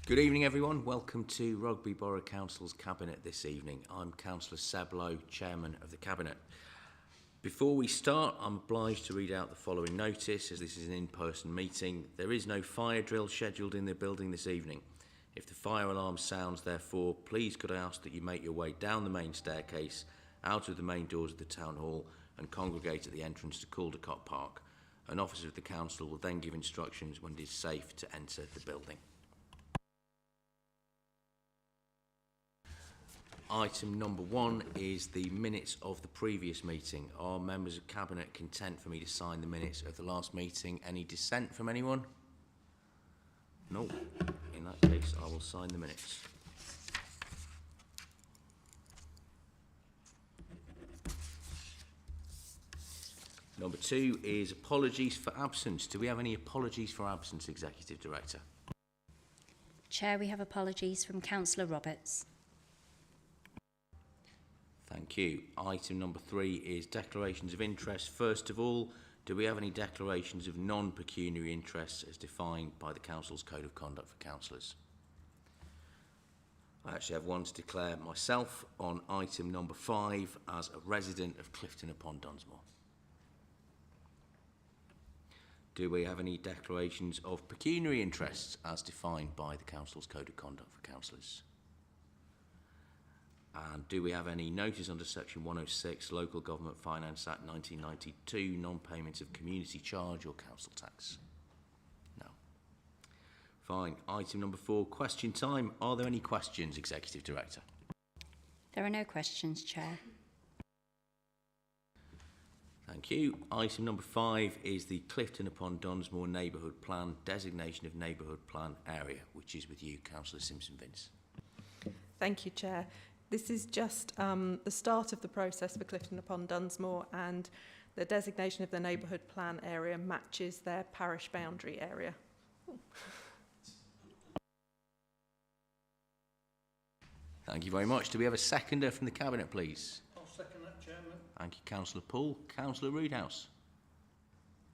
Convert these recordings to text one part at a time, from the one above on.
Good evening, everyone. Welcome to Rugby Borough Council's Cabinet this evening. I'm Councillor Seb Lowe, Chairman of the Cabinet. Before we start, I'm obliged to read out the following notice, as this is an in-person meeting. There is no fire drill scheduled in the building this evening. If the fire alarm sounds, therefore, please could I ask that you make your way down the main staircase, out of the main doors of the Town Hall, and congregate at the entrance to Caldecott Park. An officer of the Council will then give instructions when it is safe to enter the building. Item number 1 is the minutes of the previous meeting. Are members of Cabinet content for me to sign the minutes of the last meeting? Any dissent from anyone? No. In that case, I will sign the minutes. Number 2 is apologies for absence. Do we have any apologies for absence, Executive Director? Chair, we have apologies from Councillor Roberts. Thank you. Item number 3 is declarations of interest. First of all, do we have any declarations of non-pecuniary interests as defined by the Council's Code of Conduct for Councillors? I actually have one to declare myself on item number 5 as a resident of Clifton upon Dunsmore. Do we have any declarations of pecuniary interests as defined by the Council's Code of Conduct for Councillors? And do we have any notice under Section 106, Local Government Finance Act 1992, non-payment of community charge or council tax? No. Fine. Item number 4, question time. Are there any questions, Executive Director? There are no questions, Chair. Thank you. Item number 5 is the Clifton upon Dunsmore Neighbourhood Plan, designation of Neighbourhood Plan area, which is with you, Councillor Simpson-Vince. Thank you, Chair. This is just the start of the process for Clifton upon Dunsmore, and the designation of the neighbourhood plan area matches their parish boundary area. Thank you very much. Do we have a seconder from the Cabinet, please? I'll second that, Chairman. Thank you, Councillor Poole. Councillor Roodhouse.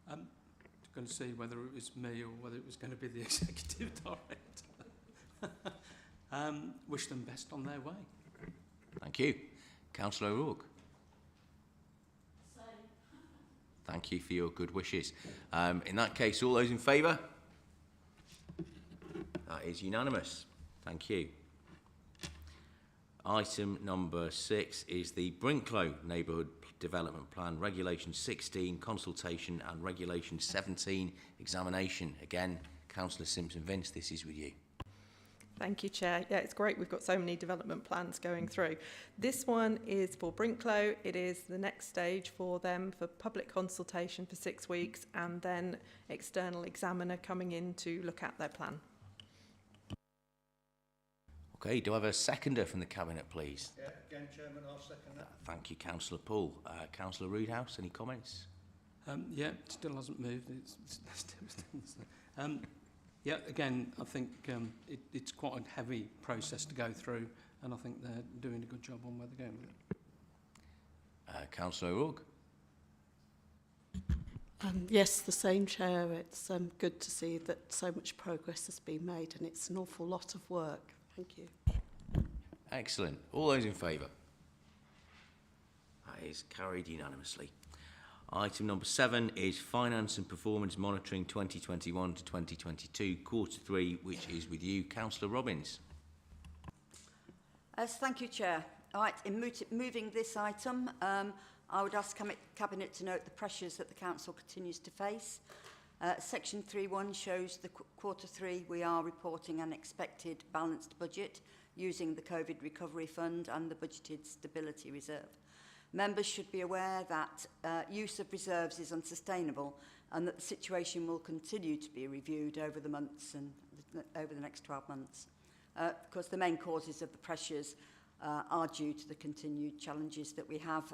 Going to see whether it was me or whether it was going to be the Executive Director. Wish them best on their way. Thank you. Councillor O'Rourke. Thank you for your good wishes. In that case, all those in favour? That is unanimous. Thank you. Item number 6 is the Brinklow Neighbourhood Development Plan, Regulation 16, consultation, and Regulation 17, examination. Again, Councillor Simpson-Vince, this is with you. Thank you, Chair. Yeah, it's great we've got so many development plans going through. This one is for Brinklow. It is the next stage for them for public consultation for 6 weeks, and then external examiner coming in to look at their plan. Okay, do I have a seconder from the Cabinet, please? Yeah, again, Chairman, I'll second that. Thank you, Councillor Poole. Councillor Roodhouse, any comments? Yeah, it still hasn't moved. Yeah, again, I think it's quite a heavy process to go through, and I think they're doing a good job on where they're going with it. Councillor O'Rourke. Yes, the same, Chair. It's good to see that so much progress has been made, and it's an awful lot of work. Thank you. Excellent. All those in favour? That is carried unanimously. Item number 7 is Finance and Performance Monitoring 2021 to 2022, Quarter 3, which is with you, Councillor Robbins. Thank you, Chair. All right, in moving this item, I would ask Cabinet to note the pressures that the Council continues to face. Section 3.1 shows the Quarter 3 we are reporting an expected balanced budget using the COVID Recovery Fund and the budgeted stability reserve. Members should be aware that use of reserves is unsustainable and that the situation will continue to be reviewed over the months and over the next 12 months. Of course, the main causes of the pressures are due to the continued challenges that we have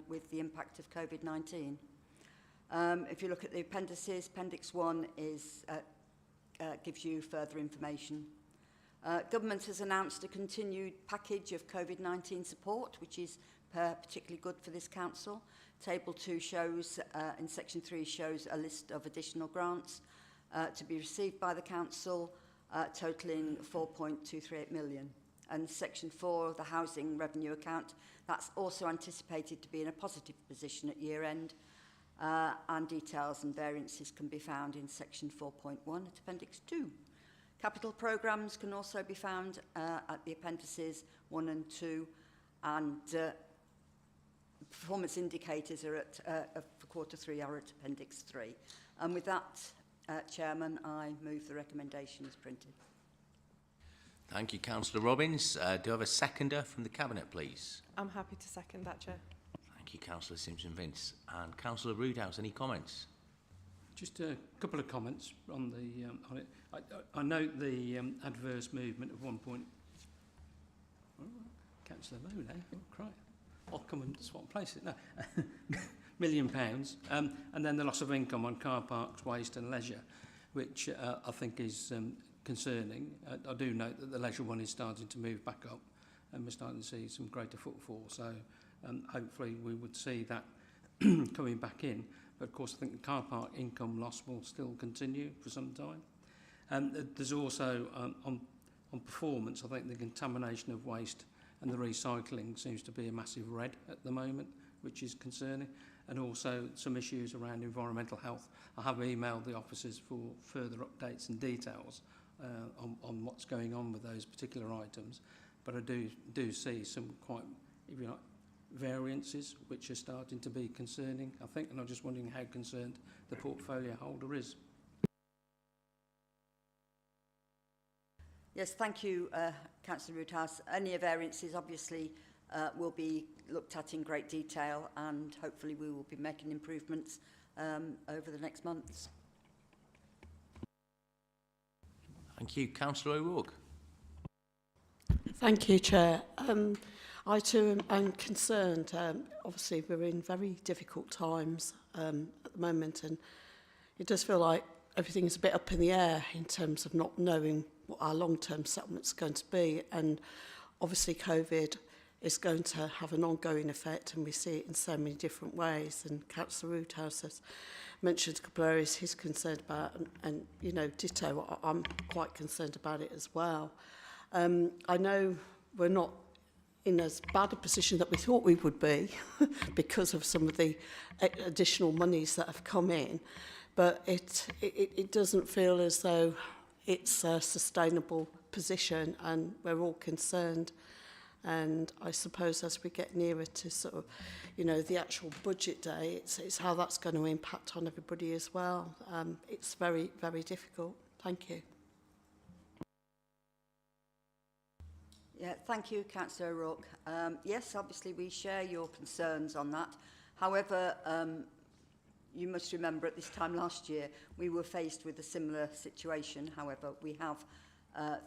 with the impact of COVID-19. If you look at the appendices, Appendix 1 gives you further information. Government has announced a continued package of COVID-19 support, which is particularly good for this council. Table 2 shows, in Section 3, shows a list of additional grants to be received by the council. totalling 4.238 million. And Section 4 of the Housing Revenue Account, that's also anticipated to be in a positive position at year end, and details and variances can be found in Section 4.1 at Appendix 2. Capital programmes can also be found at the Appendices 1 and 2, and performance indicators are for quarter 3 are at Appendix 3. And with that, Chairman, I move the recommendation as printed. Thank you, Councillor Robbins. Do I have a seconder from the Cabinet, please? I'm happy to second that, Chair. Thank you, Councillor Simpson-Vince. And Councillor Roodhouse, any comments? Just a couple of comments on the on it. I note the adverse movement of 1 point. Oh, Councillor Lowe there. Oh, cry. I'll come and swap places. No, £1 million. And then the loss of income on car parks, waste and leisure, which I think is concerning. I do note that the leisure one is starting to move back up, and we're starting to see some greater footfall. So hopefully we would see that coming back in. But of course, I think the car park income loss will still continue for some time. And there's also, on performance, I think the contamination of waste and the recycling seems to be a massive red at the moment, which is concerning. And also some issues around environmental health. I have emailed the officers for further updates and details on what's going on with those particular items. But I do see some quite, if you like, variances which are starting to be concerning, I think, and I'm just wondering how concerned the portfolio holder is. Yes, thank you, Councillor Roodhouse. Any variances obviously will be looked at in great detail, and hopefully we will be making improvements over the next months. Thank you. Councillor O'Rourke. Thank you, Chair. I too am concerned. Obviously, we're in very difficult times at the moment, and it does feel like everything is a bit up in the air in terms of not knowing what our long-term settlement's going to be. And obviously, COVID is going to have an ongoing effect, and we see it in so many different ways. And Councillor Roodhouse has mentioned a couple of areas he's concerned about, and you know, ditto, I'm quite concerned about it as well. I know we're not in as bad a position that we thought we would be because of some of the additional monies that have come in, but it doesn't feel as though it's a sustainable position, and we're all concerned. And I suppose as we get nearer to sort of, you know, the actual budget day, it's how that's going to impact on everybody as well. It's very, very difficult. Thank you. Yeah, thank you, Councillor O'Rourke. Yes, obviously we share your concerns on that. However, you must remember at this time last year we were faced with a similar situation. However, we have,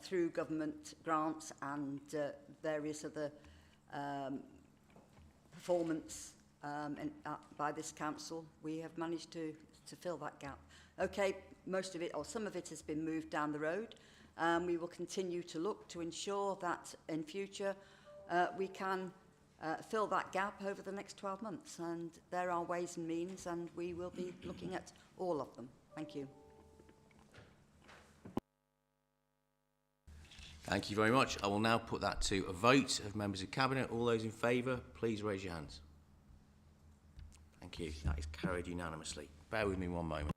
through government grants and various other performance by this council, we have managed to fill that gap. Okay, most of it, or some of it, has been moved down the road. We will continue to look to ensure that in future we can fill that gap over the next 12 months. And there are ways and means, and we will be looking at all of them. Thank you. Thank you very much. I will now put that to a vote of members of Cabinet. All those in favour, please raise your hands. Thank you. That is carried unanimously. Bear with me one moment.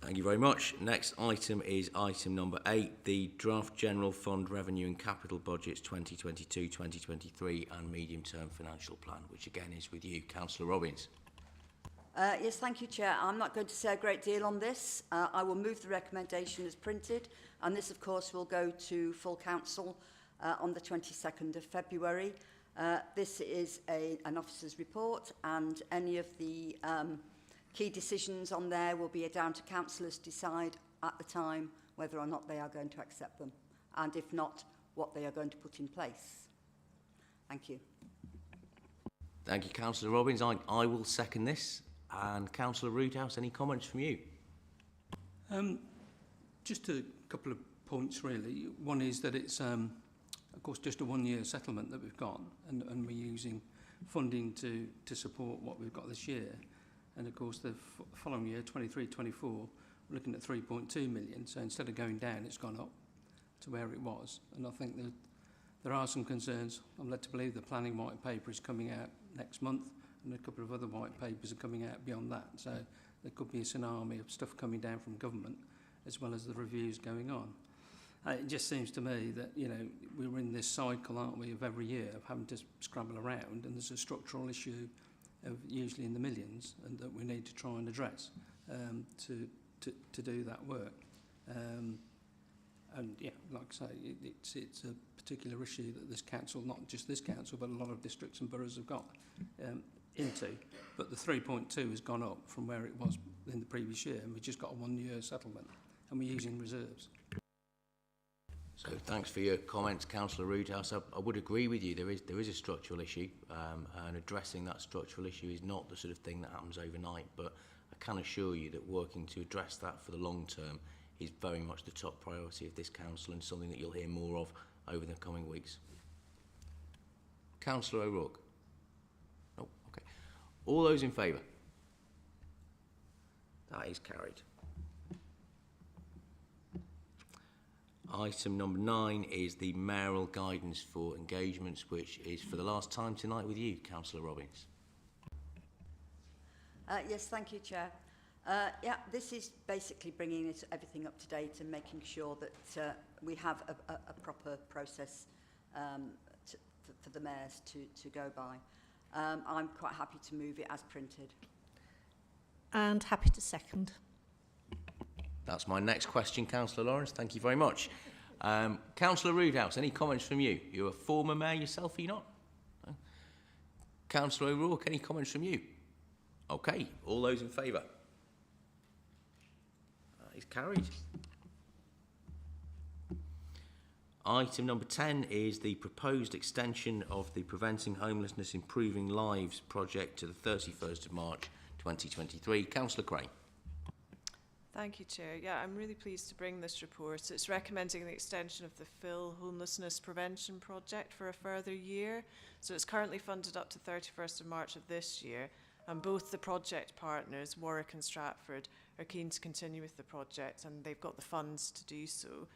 Thank you very much. Next item is item number 8, the Draft General Fund Revenue and Capital Budgets 2022-2023 and Medium Term Financial Plan, which again is with you, Councillor Robbins. Yes, thank you, Chair. I'm not going to say a great deal on this. I will move the recommendation as printed, and this, of course, will go to full council on the 22nd of February. This is an officer's report, and any of the key decisions on there will be down to councillors to decide at the time whether or not they are going to accept them, and if not, what they are going to put in place. Thank you. Thank you, Councillor Robbins. I will second this. And Councillor Roodhouse, any comments from you? Just a couple of points really. One is that it's, of course, just a one-year settlement that we've got, and we're using funding to support what we've got this year. And of course, the following year, 23-24, we're looking at 3.2 million. So instead of going down, it's gone up to where it was. And I think that there are some concerns. I'm led to believe the planning white paper is coming out next month, and a couple of other white papers are coming out beyond that. So there could be a tsunami of stuff coming down from government, as well as the reviews going on. It just seems to me that, you know, we're in this cycle, aren't we, of every year of having to scrabble around, and there's a structural issue of usually in the millions, and that we need to try and address to do that work. And yeah, like I say, it's a particular issue that this council, not just this council, but a lot of districts and boroughs have got into. But the 3.2 has gone up from where it was in the previous year, and we've just got a one-year settlement, and we're using reserves. So thanks for your comments, Councillor Roodhouse. I would agree with you. There is a structural issue, and addressing that structural issue is not the sort of thing that happens overnight. But I can assure you that working to address that for the long term is very much the top priority of this council, and something that you'll hear more of over the coming weeks. Councillor O'Rourke. Oh, okay. All those in favour? That is carried. Item number 9 is the mayoral guidance for engagements, which is for the last time tonight with you, Councillor Robbins. Yes, thank you, Chair. Yeah, this is basically bringing everything up to date and making sure that we have a proper process for the mayors to go by. I'm quite happy to move it as printed. And happy to second. That's my next question, Councillor Lawrence. Thank you very much. Councillor Roodhouse, any comments from you? You're a former mayor yourself, are you not? No? Councillor O'Rourke, any comments from you? Okay, all those in favour? That is carried. Item number 10 is the proposed extension of the Preventing Homelessness Improving Lives project to the 31st of March 2023. Councillor Crane. Thank you, Chair. Yeah, I'm really pleased to bring this report. It's recommending the extension of the Phil Homelessness Prevention Project for a further year. So it's currently funded up to 31st of March of this year, and both the project partners, Warwick and Stratford, are keen to continue with the project, and they've got the funds to do so.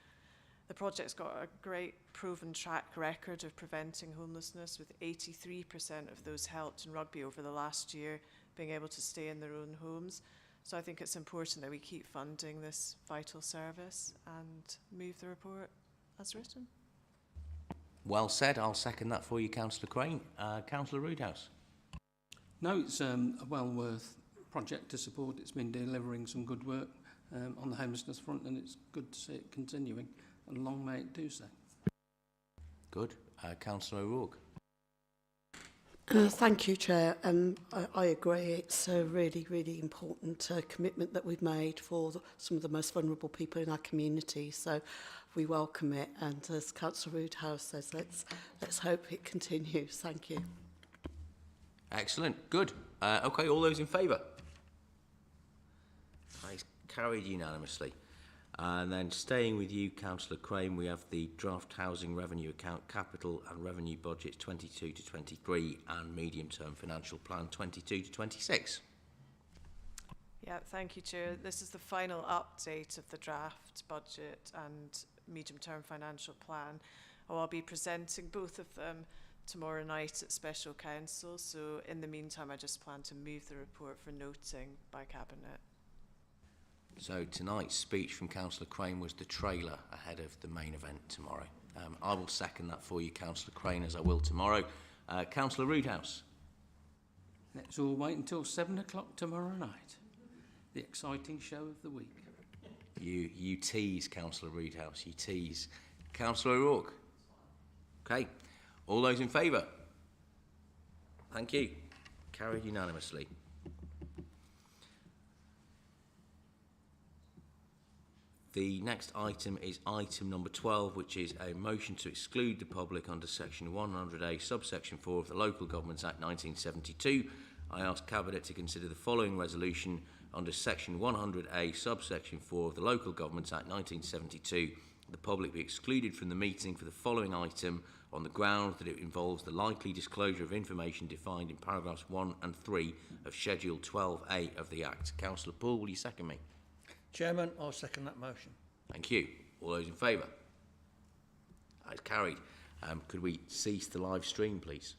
The project's got a great proven track record of preventing homelessness, with 83% of those helped in Rugby over the last year being able to stay in their own homes. So I think it's important that we keep funding this vital service and move the report as written. Well said. I'll second that for you, Councillor Crane. Councillor Roodhouse. No, it's a well worth project to support. It's been delivering some good work on the homelessness front, and it's good to see it continuing, and long may it do so. Good. Councillor O'Rourke. Thank you, Chair. I agree. It's a really, really important commitment that we've made for some of the most vulnerable people in our community. So we welcome it. And as Councillor Roodhouse says, let's hope it continues. Thank you. Excellent. Good. Okay, all those in favour? It's carried unanimously. And then staying with you, Councillor Crane, we have the draft housing revenue account, capital and revenue budgets 22 to 23 and medium-term financial plan 22 to 26. Yeah, thank you, Chair. This is the final update of the draft budget and medium-term financial plan. I'll be presenting both of them tomorrow night at Special Council. So in the meantime, I just plan to move the report for noting by Cabinet. So tonight's speech from Councillor Crane was the trailer ahead of the main event tomorrow. I will second that for you, Councillor Crane, as I will tomorrow. Councillor Roodhouse. Let's all wait until 7 o'clock tomorrow night. The exciting show of the week. You tease, Councillor Roodhouse, you tease. Councillor O'Rourke. Okay. All those in favour? Thank you. Carried unanimously. The next item is item number 12, which is a motion to exclude the public under section 100A, subsection 4 of the Local Governments Act 1972. I ask Cabinet to consider the following resolution under section 100A, subsection 4 of the Local Governments Act 1972 the public be excluded from the meeting for the following item on the grounds that it involves the likely disclosure of information defined in paragraphs 1 and 3 of Schedule 12A of the Act. Councillor Poole, will you second me? Chairman, I'll second that motion. Thank you. All those in favour? That is carried. Could we cease the live stream, please?